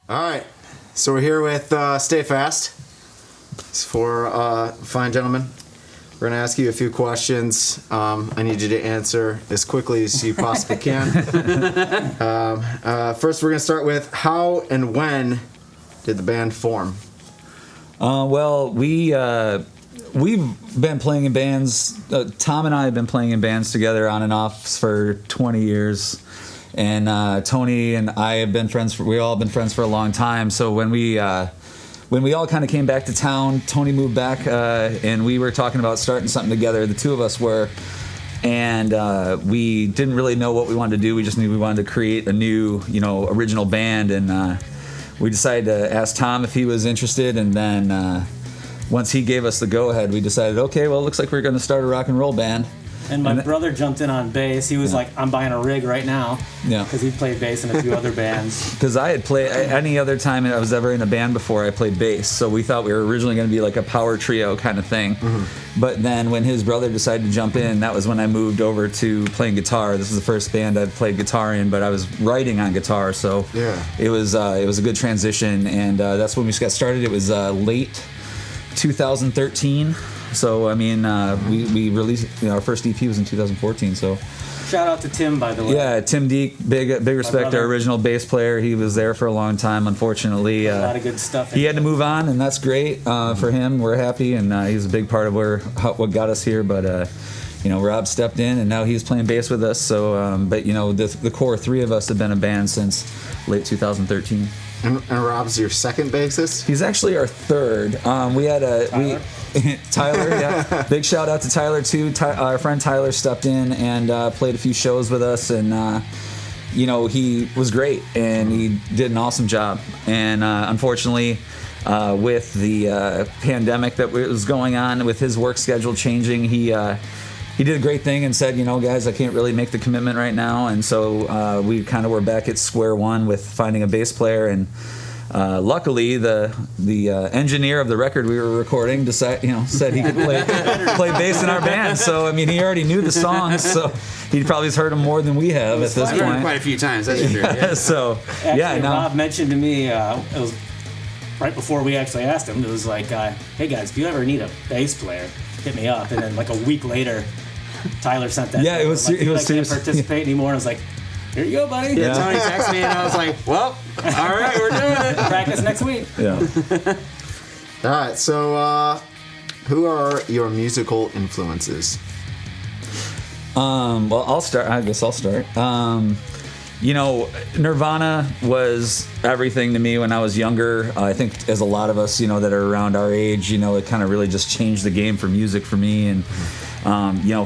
All right, so we're here with Stay Fast. It's for fine gentlemen. We're going to ask you a few questions. I need you to answer as quickly as you possibly can. First, we're going to start with how and when did the band form? Well, we've been playing in bands. Tom and I have been playing in bands together on and off for 20 years. And Tony and I have been friends. We've all been friends for a long time. So when we all kind of came back to town, Tony moved back, and we were talking about starting something together. The two of us were, and we didn't really know what we wanted to do. We just knew we wanted to create a new, original band. And we decided to ask Tom if he was interested. And then once he gave us the go-ahead, we decided, okay, well, it looks like we're going to start a rock and roll band. And my brother jumped in on bass. He was like, I'm buying a rig right now. Yeah. Because he played bass in a few other bands. Because I had played, any other time I was ever in a band before, I played bass. So we thought we were originally going to be like a power trio kind of thing. Mm-hmm. But then when his brother decided to jump in, that was when I moved over to playing guitar. This was the first band I'd played guitar in, but I was writing on guitar. So it was a good transition. And that's when we got started. It was late 2013. So, I mean, we released, our first EP was in 2014, so. Shout out to Tim, by the way. Yeah, Tim Deek, big respect, our original bass player. He was there for a long time, unfortunately. A lot of good stuff. He had to move on, and that's great for him. We're happy, and he's a big part of what got us here, but, Rob stepped in, and now he's playing bass with us. So, but, the core three of us have been a band since late 2013. And Rob's your second bassist? He's actually our third. We had Tyler, yeah. Big shout out to Tyler too. Our friend Tyler stepped in and played a few shows with us, and he was great and he did an awesome job. And unfortunately, with the pandemic that was going on, with his work schedule changing, he did a great thing and said, guys, I can't really make the commitment right now. And so we kind of were back at square one with finding a bass player. And luckily, the engineer of the record we were recording said he could play bass in our band. So, I mean, he already knew the songs, so he probably has heard them more than we have at this point. I've heard quite a few times, that's true. Yeah. So, actually, Rob mentioned to me, it was right before we actually asked him, it was like, hey guys, if you ever need a bass player, hit me up. And then like a week later, Tyler sent that. Yeah, it was serious. I can't participate anymore. I was like, here you go, buddy. Yeah, Tony texted me and I was like, well, all right, we're doing it. Practice next week. Yeah. All right, so who are your musical influences? Well, I'll start. I guess I'll start. Nirvana was everything to me when I was younger. I think as a lot of us, that are around our age, it kind of really just changed the game for music for me. And,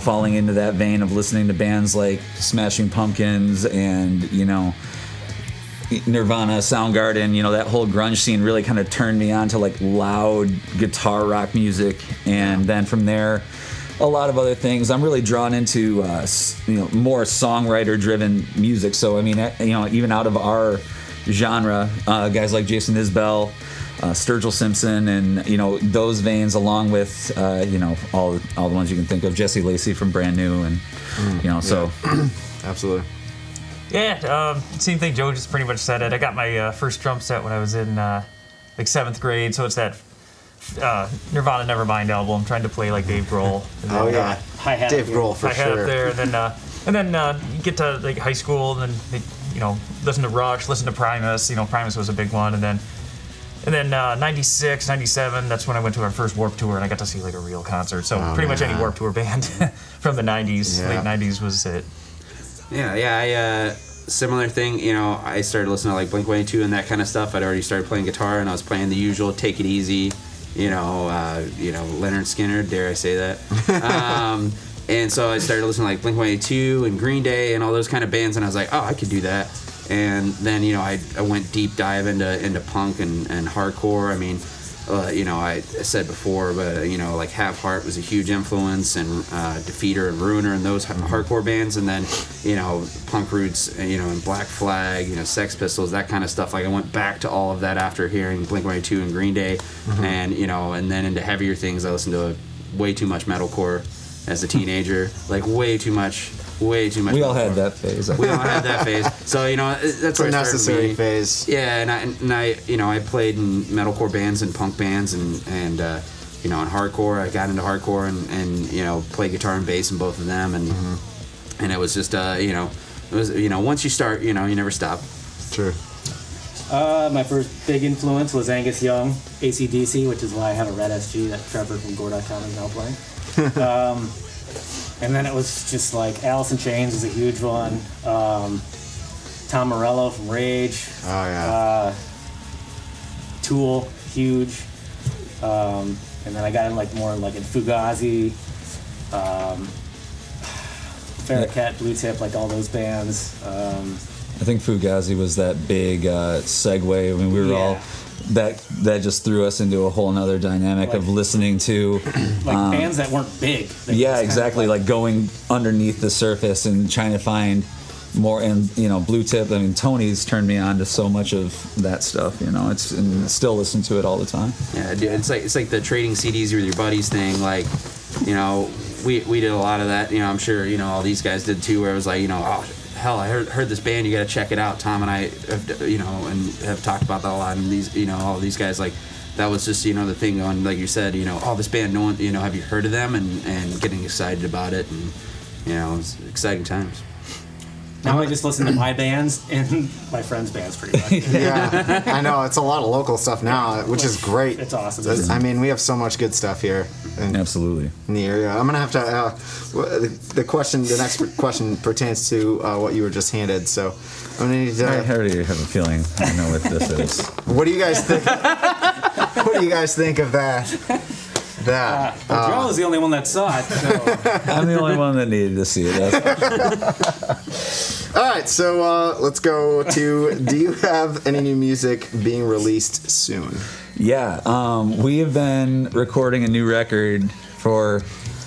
falling into that vein of listening to bands like Smashing Pumpkins and, Nirvana, Soundgarden, that whole grunge scene really kind of turned me on to like loud guitar rock music. And then from there, a lot of other things. I'm really drawn into, more songwriter-driven music. So, I mean, even out of our genre, guys like Jason Isbell, Sturgill Simpson, and, those veins, along with, all the ones you can think of. Jesse Lacey from Brand New, and, so. Absolutely. Yeah, same thing. Joe just pretty much said it. I got my first drum set when I was in, 7th grade, so it's that Nirvana Nevermind album, trying to play like Dave Grohl. Oh yeah, Dave Grohl for sure. Hi-hat up there, and then you get to like high school, and then listen to Rush, listen to Primus. Primus was a big one, and then 96, 97. That's when I went to our first Warped Tour, and I got to see like a real concert. So pretty much any Warped Tour band from the 90s, late 90s was it. Yeah. Similar thing, I started listening to like Blink-182 and that kind of stuff. I'd already started playing guitar, and I was playing the usual Take It Easy, Leonard Skinner, dare I say that. And so I started listening to like Blink-182 and Green Day and all those kind of bands, and I was like, oh, I could do that. And then, I went deep dive into punk and hardcore. I mean, I said before, but, like Have Heart was a huge influence, and Defeater and Ruiner and those hardcore bands. And then, punk roots, and Black Flag, Sex Pistols, that kind of stuff. Like I went back to all of that after hearing Blink-182 and Green Day. Mm-hmm. And, and then into heavier things, I listened to way too much metalcore as a teenager, like way too much. way too much. We all had metalcore. that phase. We all had that phase. So that's It's where a it started for me. necessary phase. Yeah, and I I played in metalcore bands and punk bands and in hardcore. I got into hardcore and played guitar and bass in both of them and it was just it was once you start you never stop. True. My first big influence was Angus Young, AC/DC, which is why I have a red SG that Trevor from Gore.com is now playing. And then it was just like Alice in Chains was a huge one. Tom Morello from Rage. Oh yeah. Tool, huge. And then I got in more in Fugazi, Ferret Cat, Blue Tip, all those bands. I think Fugazi was that big segue. I mean, we were all that just threw us into a whole nother dynamic of listening to bands that weren't big. They yeah, just exactly. Like going underneath the surface and trying to find more. And Blue Tip. I mean, Tony's turned me on to so much of that stuff. It's and still listen to it all the time. Yeah, dude, it's like the trading CDs with your buddies thing. We did a lot of that. I'm sure all these guys did too. Where it was oh hell, I heard this band. You got to check it out. Tom and I have and have talked about that a lot. And these all these guys that was just the thing on like you said this band, no one have you heard of them and getting excited about it and it's exciting times. Now I just listen to my bands and my friends' bands pretty much. Yeah, I know. It's a lot of local stuff now, which is great. It's awesome. I mean, we have so much good stuff here Absolutely. in the area. I'm gonna have to. The next question pertains to what you were just handed. So I'm gonna need I to. already have a feeling I know what this is. What do you guys think? What do you guys think of that? Well, Joe was the only one that saw it. So. I'm the only one that needed to see it. All right, so let's go to. Do you have any new music being released soon? Yeah, we have been recording a new record for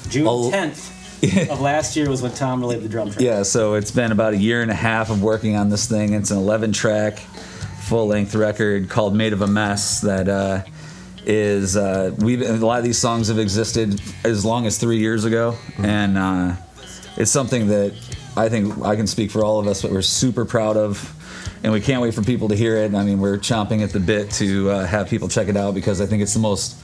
June 10th of last year was when Tom relayed the drum track. Yeah, so it's been about a year and a half of working on this thing. It's an 11-track, full-length record called "Made of a Mess" that is a lot of these songs have existed as long as 3 years ago, and it's something that I think I can speak for all of us, but we're super proud of, and we can't wait for people to hear it. I mean, we're chomping at the bit to have people check it out because I think it's the most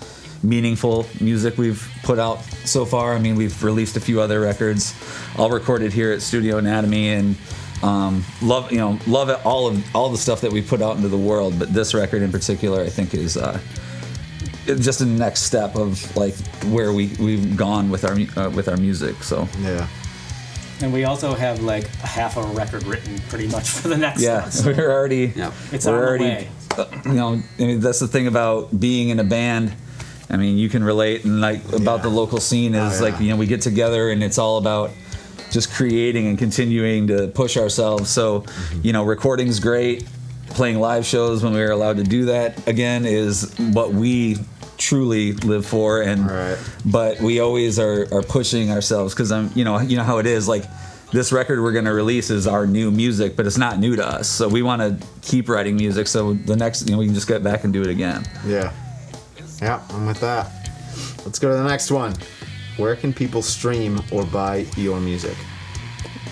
meaningful music we've put out so far. I mean, we've released a few other records, all recorded here at Studio Anatomy, and love it, all the stuff that we put out into the world. But this record in particular, I think, is just the next step of where we've gone with our music. So Yeah. And we also have half a record written pretty much for the next yeah, one. So we're already it's on the way. I mean, that's the thing about being in a band. I mean, you can relate and about the local scene is we get together and it's all about just creating and continuing to push ourselves. So, recording's great. Playing live shows when we were allowed to do that again is what we truly live for, but we always are pushing ourselves because you know how it is. This record we're going to release is our new music, but it's not new to us. So we want to keep writing music. So the next, we can just get back and do it again. Yeah, I'm with that. Let's go to the next one. Where can people stream or buy your music?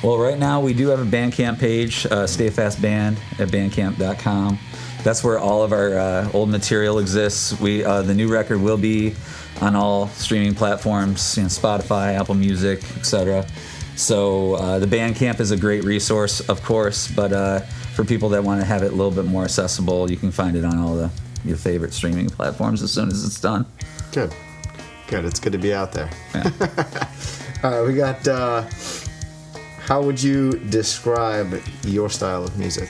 Well, right now we do have a Bandcamp page, Stay Fast Band at bandcamp.com. That's where all of our old material exists. The new record will be on all streaming platforms, Spotify, Apple Music, etc. So the Bandcamp is a great resource, of course, but for people that want to have it a little bit more accessible, you can find it on all your favorite streaming platforms as soon as it's done. Good. It's good to be out there. Yeah. All right, we got. How would you describe your style of music?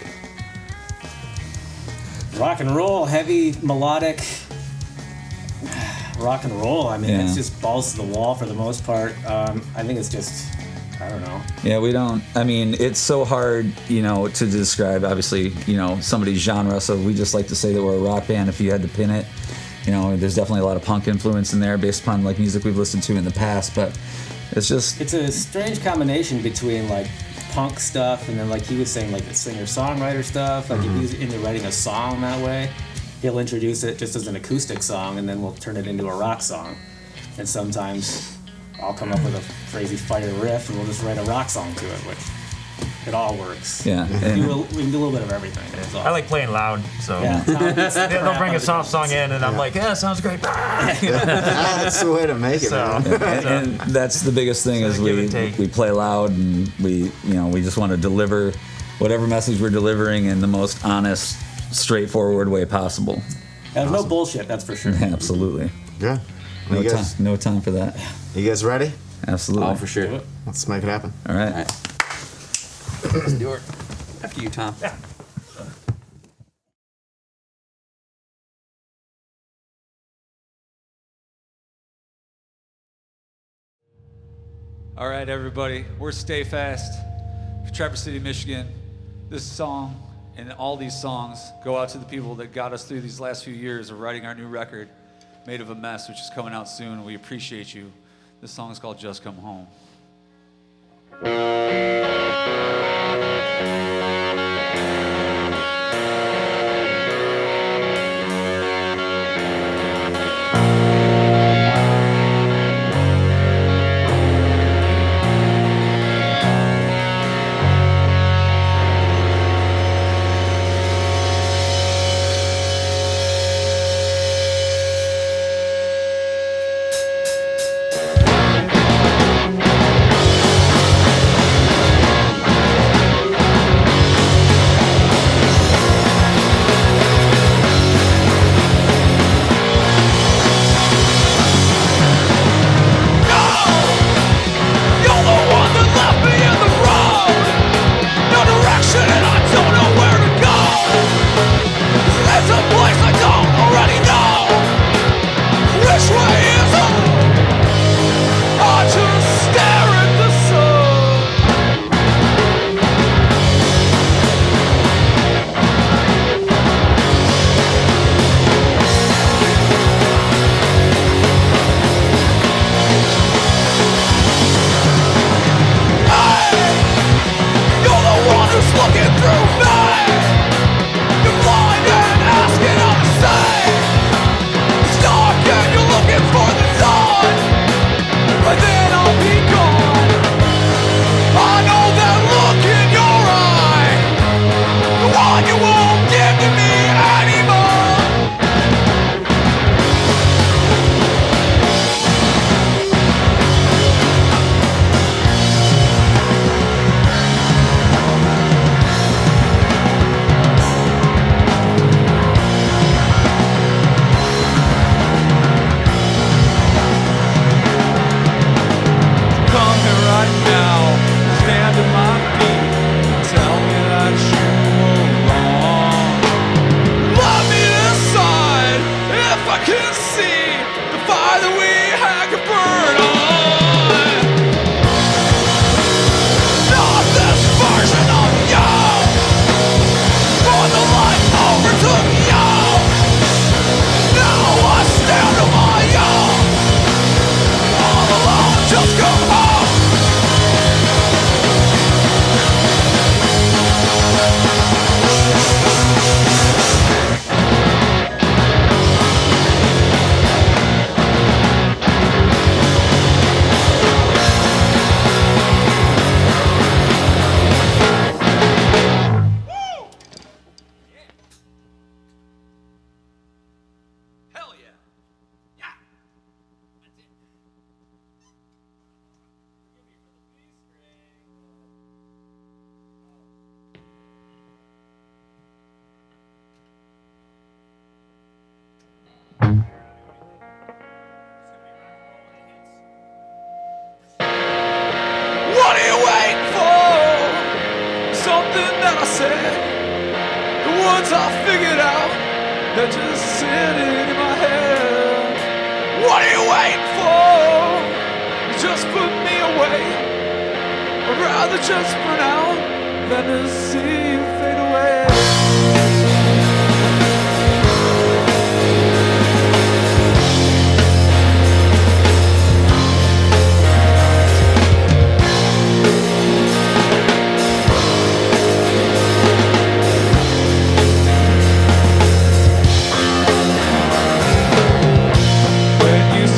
Rock and roll, heavy, melodic. Rock and roll. I mean, it's just balls to the wall for the most part. I think it's just, I don't know. Yeah, we don't. I mean, it's so hard, to describe, obviously, somebody's genre. So we just like to say that we're a rock band if you had to pin it. There's definitely a lot of punk influence in there based upon music we've listened to in the past. But it's a strange combination between punk stuff and then he was saying the singer-songwriter stuff. If he's into writing a song that way, he'll introduce it just as an acoustic song and then we'll turn it into a rock song. And sometimes I'll come up with a crazy fire riff, and we'll just write a rock song to it, which it all works. Yeah. We can do a little bit of everything. It's I like playing loud, so Yeah, they'll bring a soft song in, and I'm like, yeah, sounds great. That's the way to make it, So, man. and that's the biggest thing is give and take. we play loud, and we just want to deliver whatever message we're delivering in the most honest, straightforward way possible. There's no bullshit, that's for sure. Absolutely. Good. No You time, guys, no time for that. you guys ready? Absolutely. Oh, for sure. Let's make it happen. All right. All right. Let's do it. After you, Tom. All right, everybody, we're Stay Fast from Traverse City, Michigan. This song and all these songs go out to the people that got us through these last few years of writing our new record, Made of a Mess, which is coming out soon. We appreciate you. This song is called Just Come Home. words I figured out, they're just sitting in my head. What are you waiting for? Just put me away. I'd rather just burn out than to see you fade away.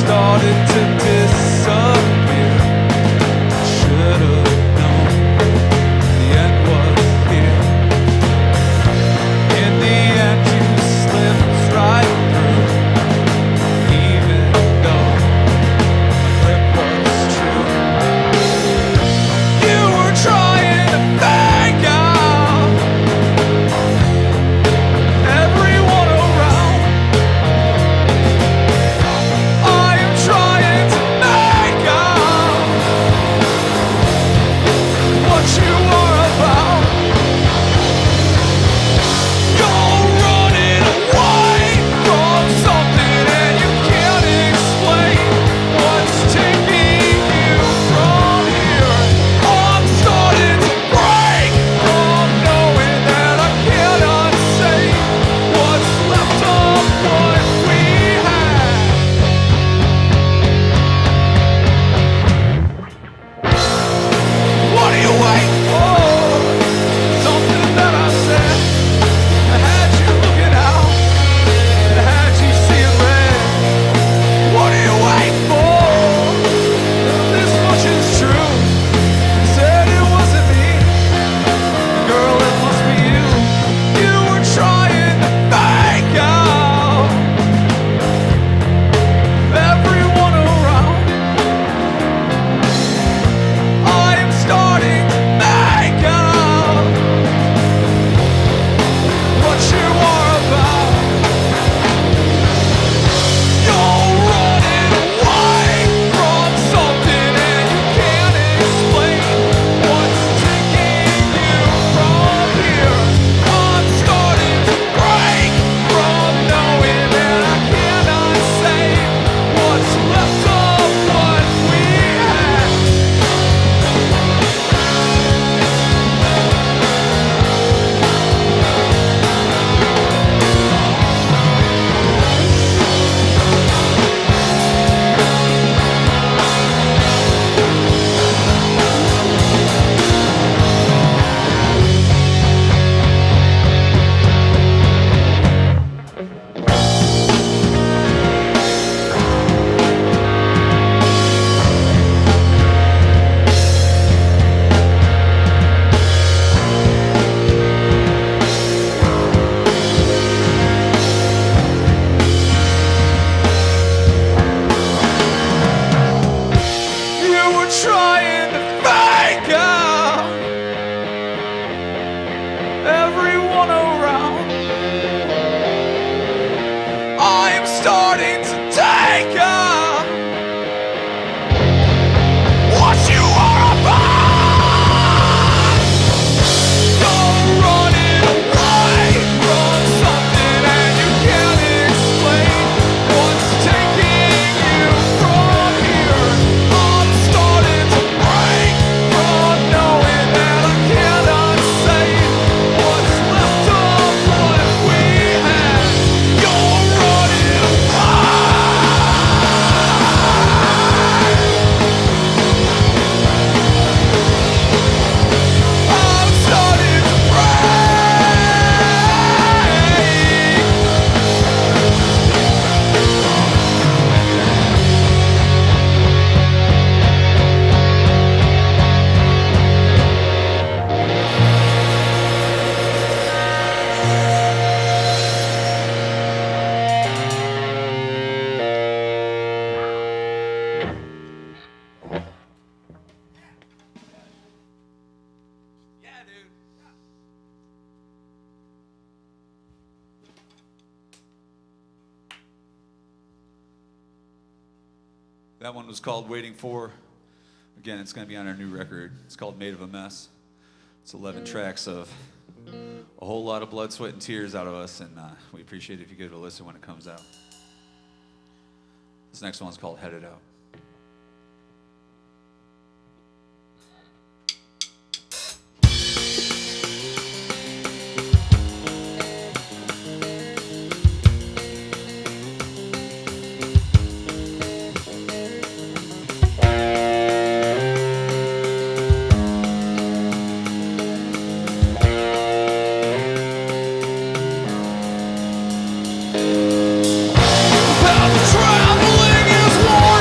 Started to disappear. dude. That one was called Waiting For. Again, it's going to be on our new record. It's called Made of a Mess. It's 11 tracks of a whole lot of blood, sweat, and tears out of us, and we appreciate it if you give it a listen when it comes out. This next one's called Headed Out. Traveling is worn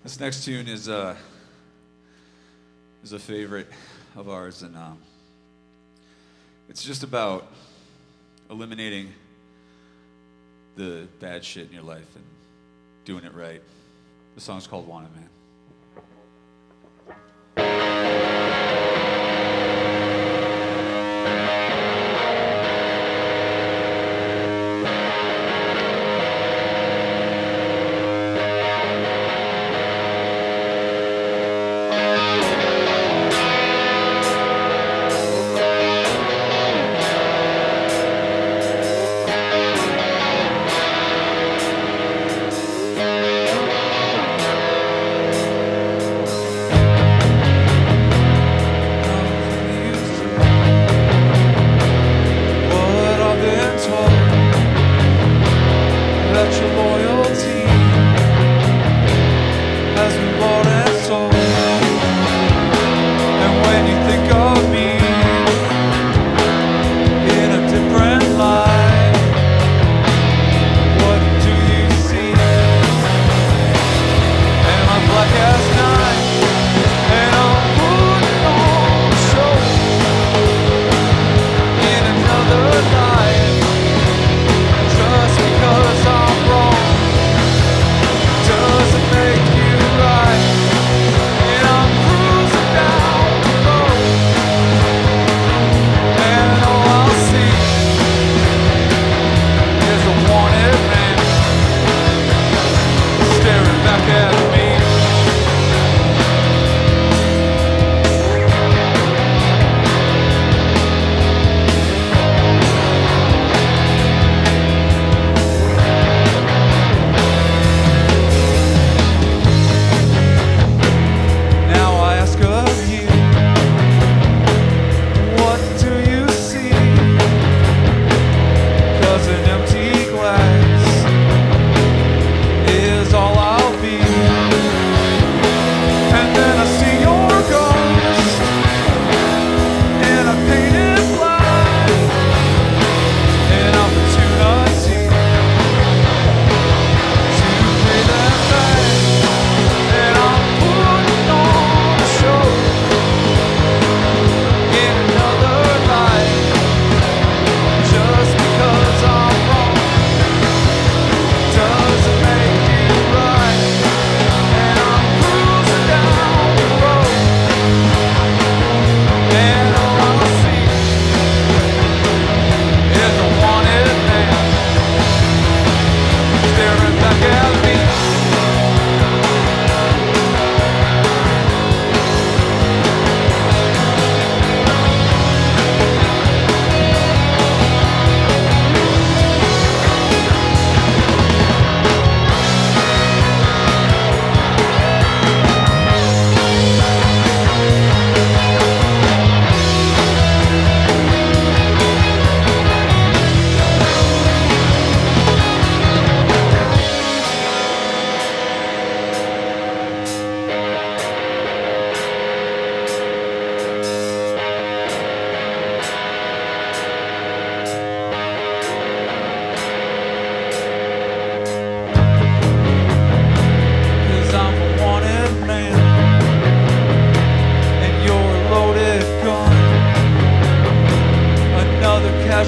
This next tune is a favorite of ours, and it's just about eliminating the bad shit in your life and doing it right. The song's called Wanted Man.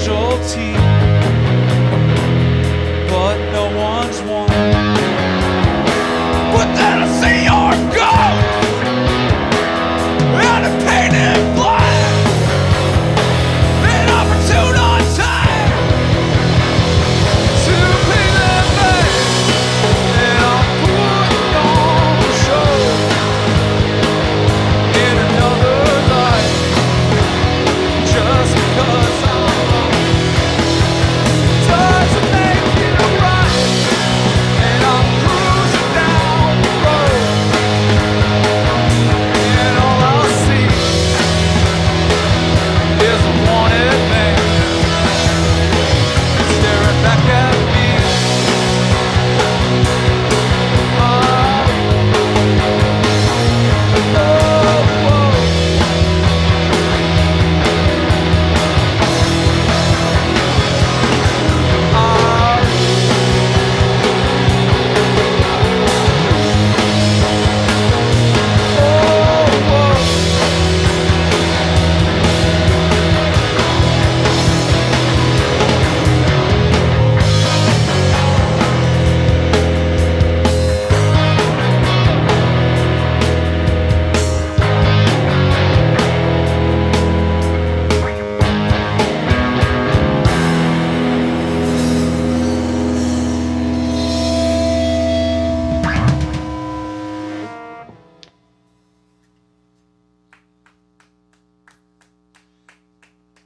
casualty, but no one's won. But then I see your ghost and a painted black, an opportune on time to pay them back. And I'm putting on a show in another life, just because I'm doesn't make it right. And I'm cruising down the road, and all I see is a wanted man staring back at me. Oh,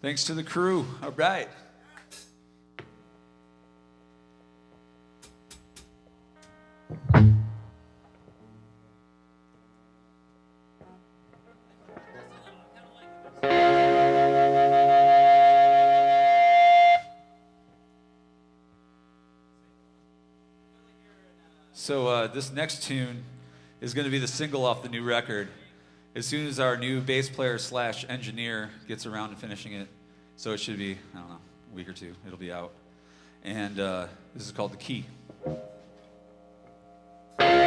thanks to the crew. All right. So this next tune is going to be the single off the new record. As soon as our new bass player / engineer gets around to finishing it, so it should be, I don't know, a week or two, it'll be out. And this is called The Key. Thank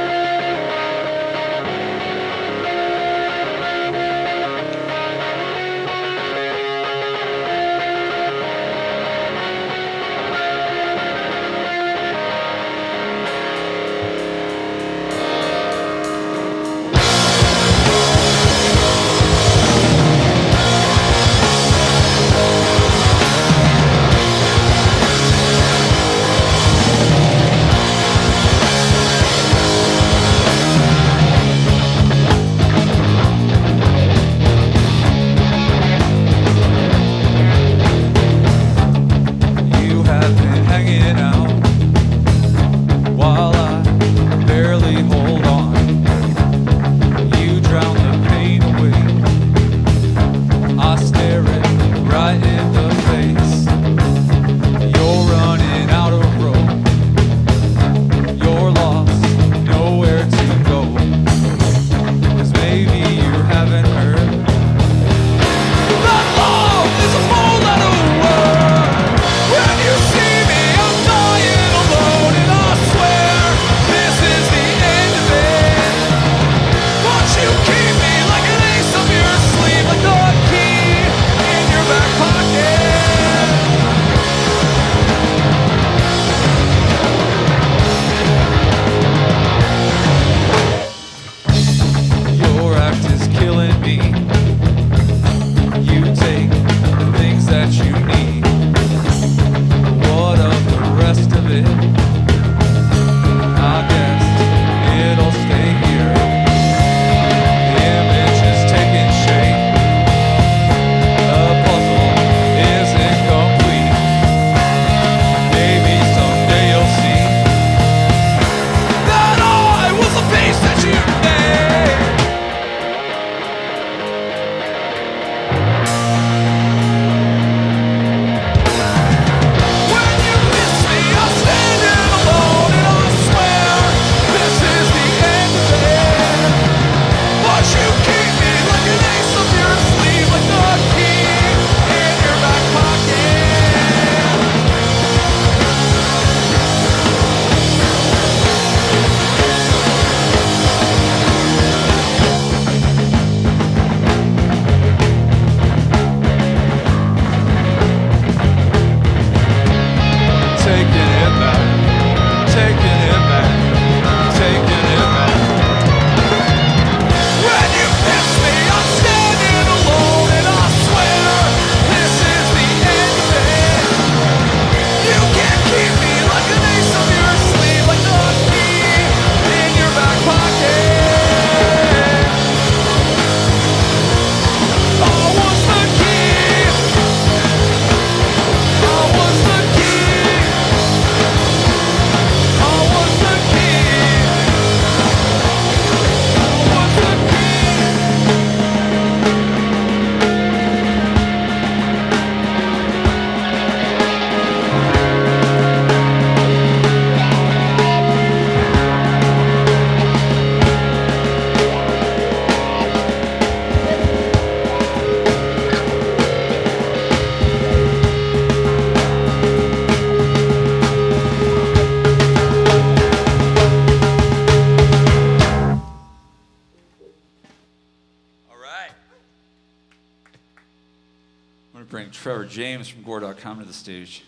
to bring Trevor James from Gore.com to the stage.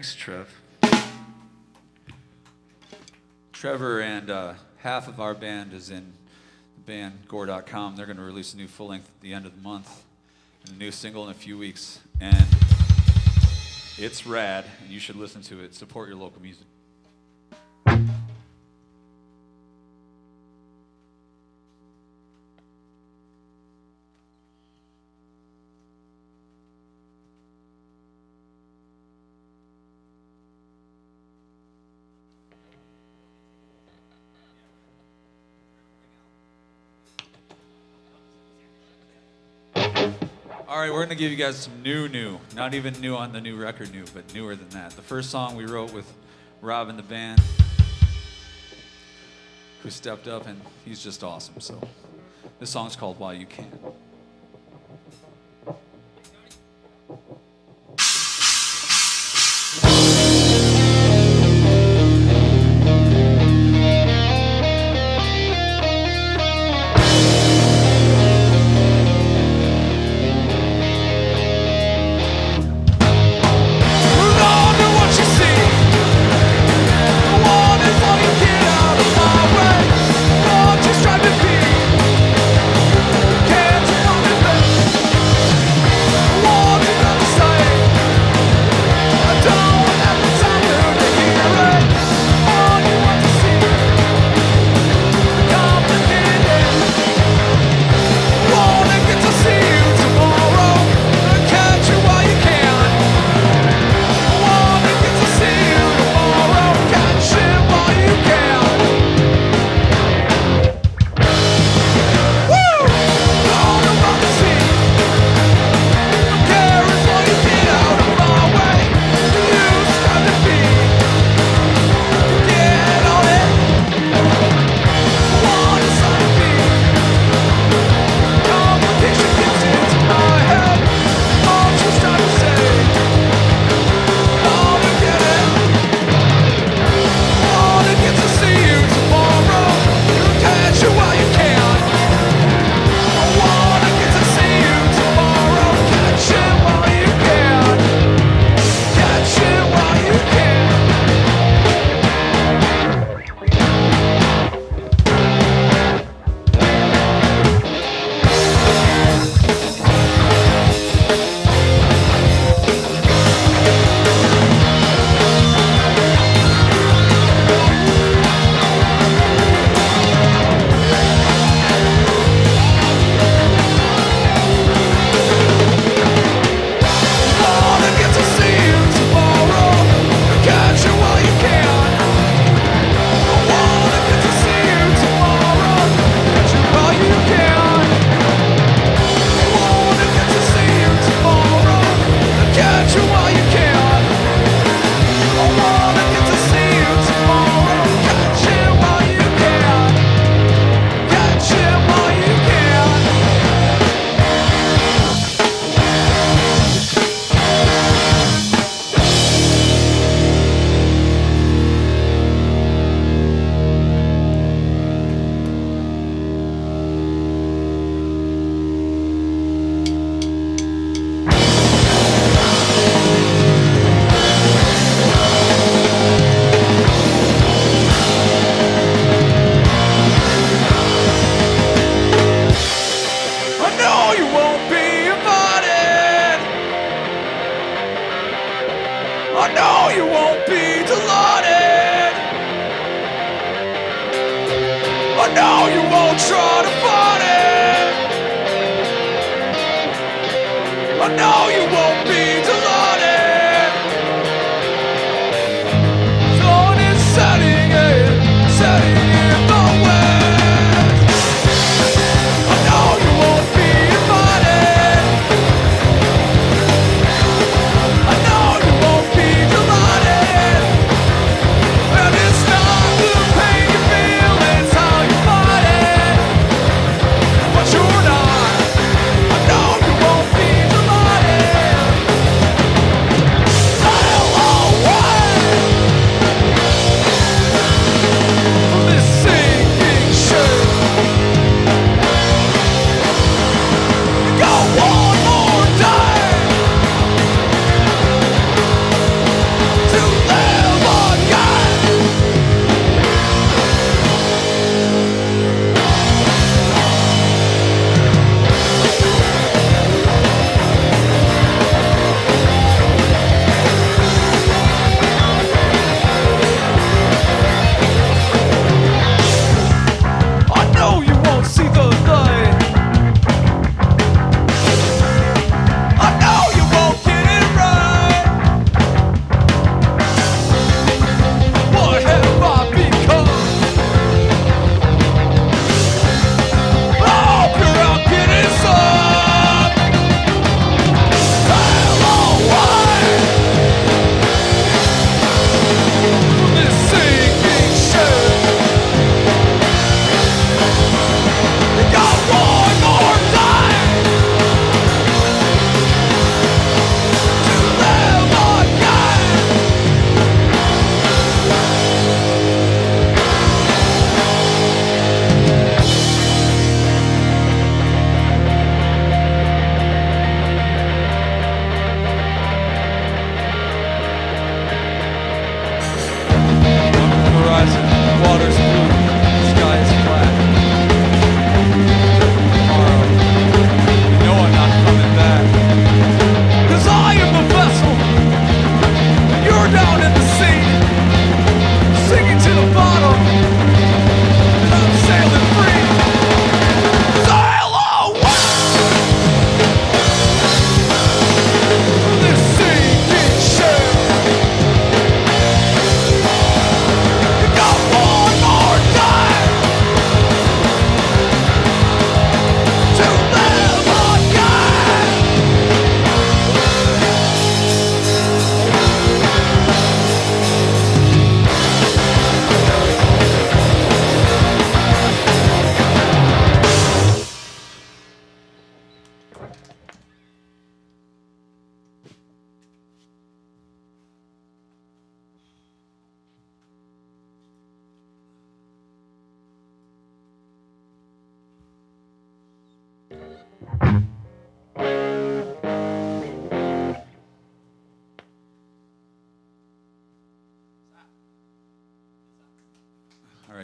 Thanks, Trev. Trevor and half of our band is in the band Gore.com. They're going to release a new full length at the end of the month and a new single in a few weeks. And it's rad, and you should listen to it. Support your local music. All right, we're gonna give you guys some new. Not even new on the new record new, but newer than that. The first song we wrote with Rob in the band, who stepped up, and he's just awesome. So this song's called While You Can.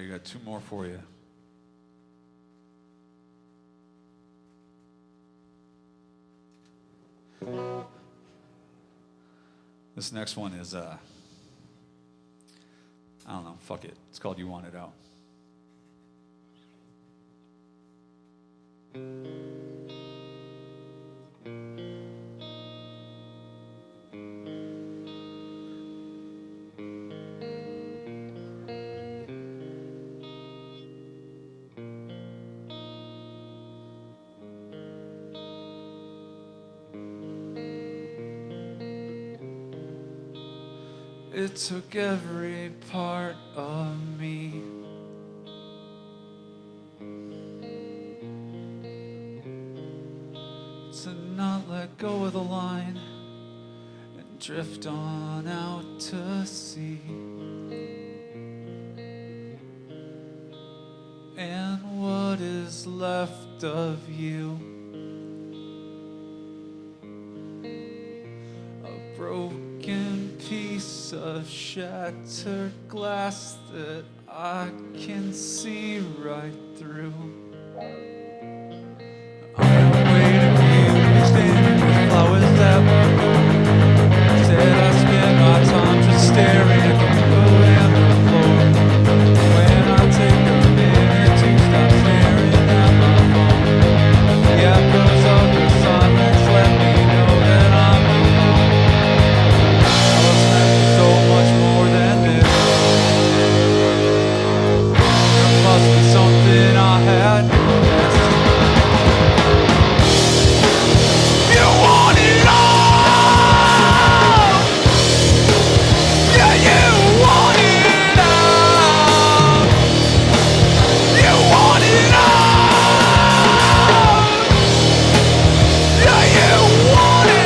right, you got 2 more for you. This next one is, I don't know, fuck it. It's called You Want It Out. It took every part of me to not let go of the line and drift on out to sea. And what is left of you? A broken piece of shattered glass that I can see right through. I'm waiting for you to be standing with flowers that were blue. Instead I spend my time just staring at the wood and the floor. When I take a minute to stop staring at my phone, the echoes of the silence let me know that I'm alone. I was meant for so much more than this. There must be something I had missed. You want it all! Yeah, you want it all! You want it all! Yeah, you want it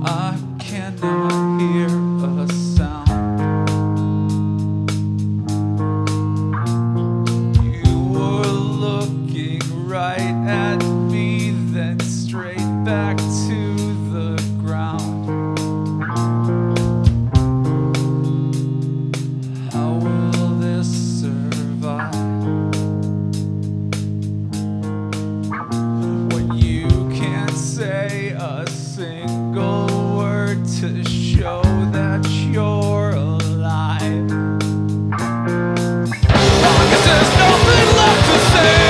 I cannot hear a sound. You were looking right at me, then straight back to the ground. How will this survive? When you can't say a single word to show that you're alive. Because there's nothing left to say.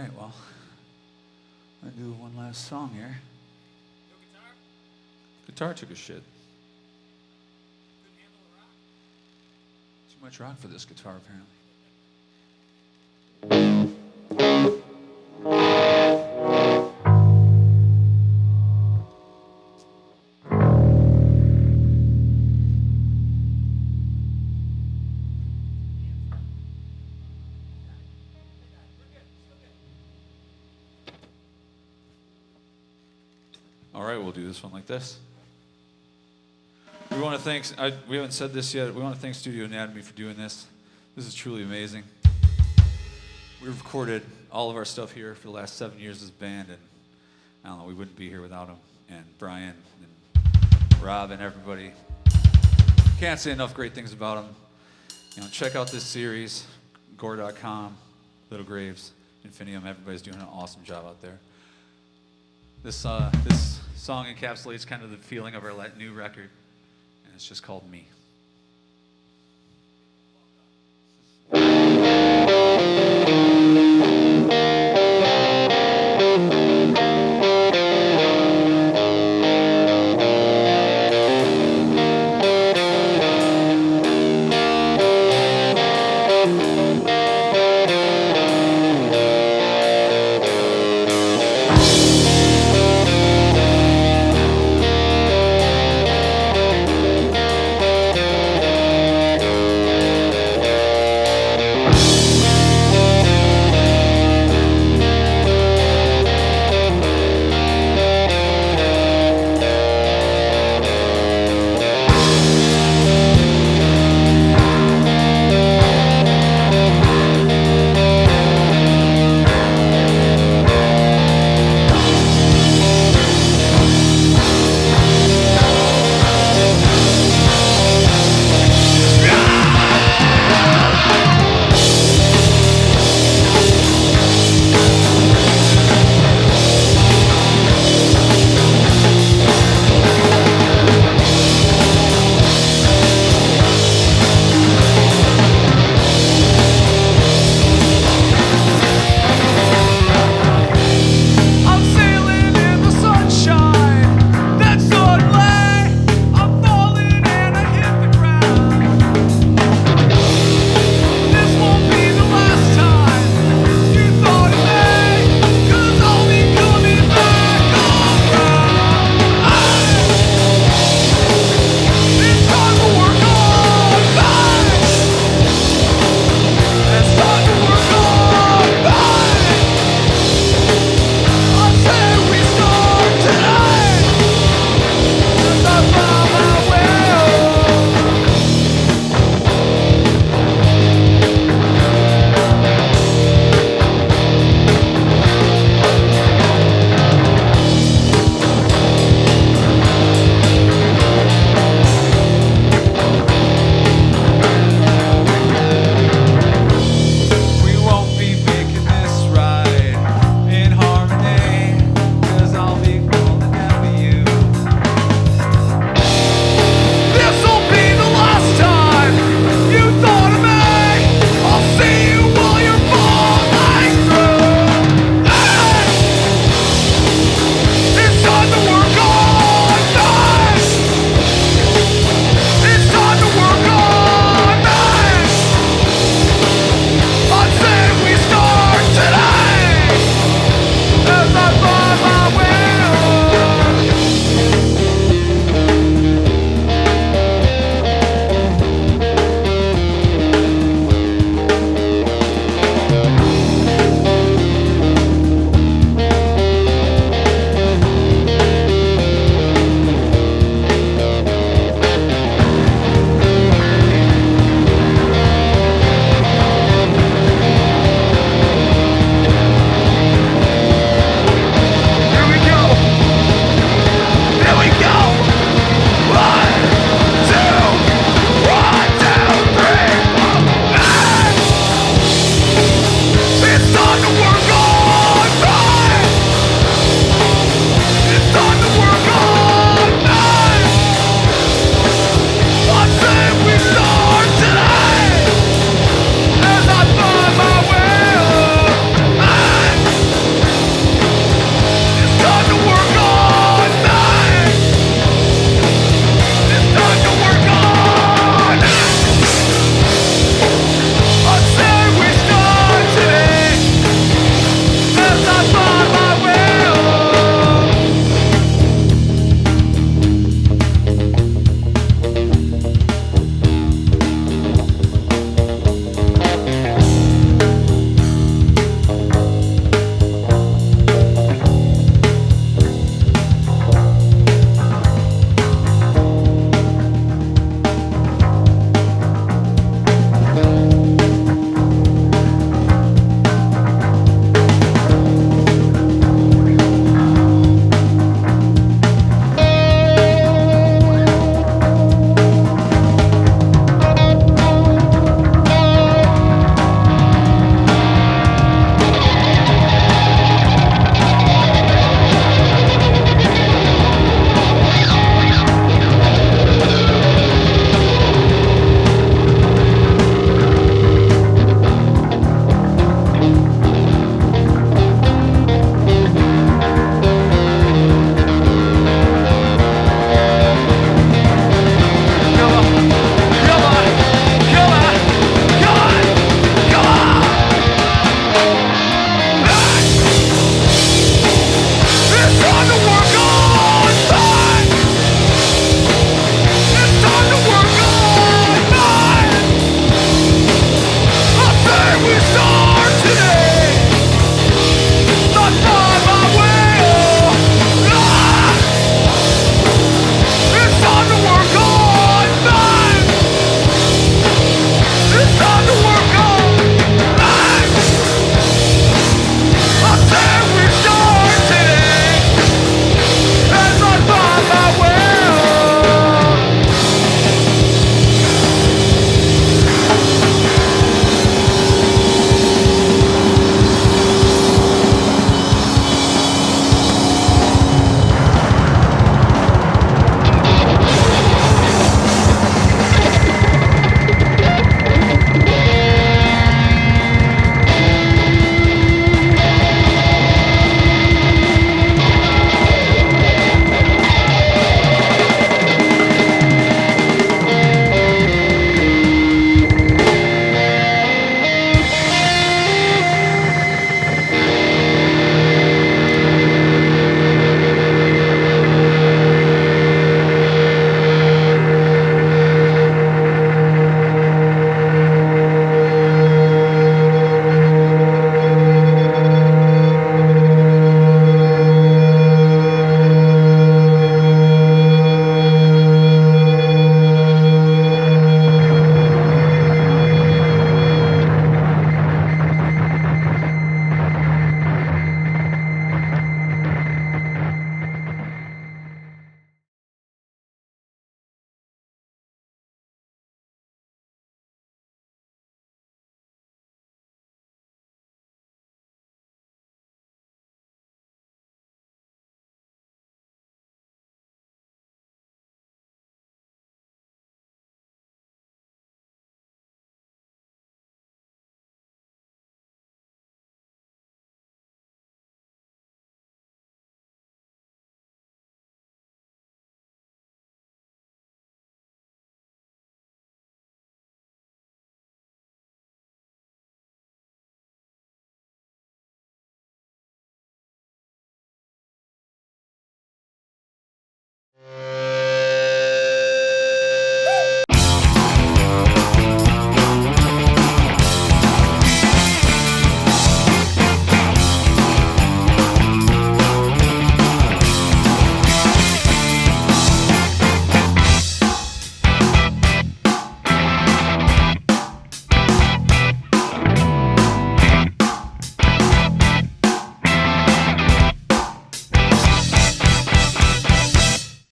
right, well, I'm gonna do one last song here. Guitar took a shit. Too much rock for this guitar, apparently. All right, we'll do this one like this. We want to thank, we haven't said this yet, we want to thank Studio Anatomy for doing this. This is truly amazing. We've recorded all of our stuff here for the last 7 years as a band, and I don't know, we wouldn't be here without them. And Brian and Rob and everybody. Can't say enough great things about them. You know, check out this series, gore.com, Little Graves, Infinium. Everybody's doing an awesome job out there. This song encapsulates kind of the feeling of our new record, and it's just called Me.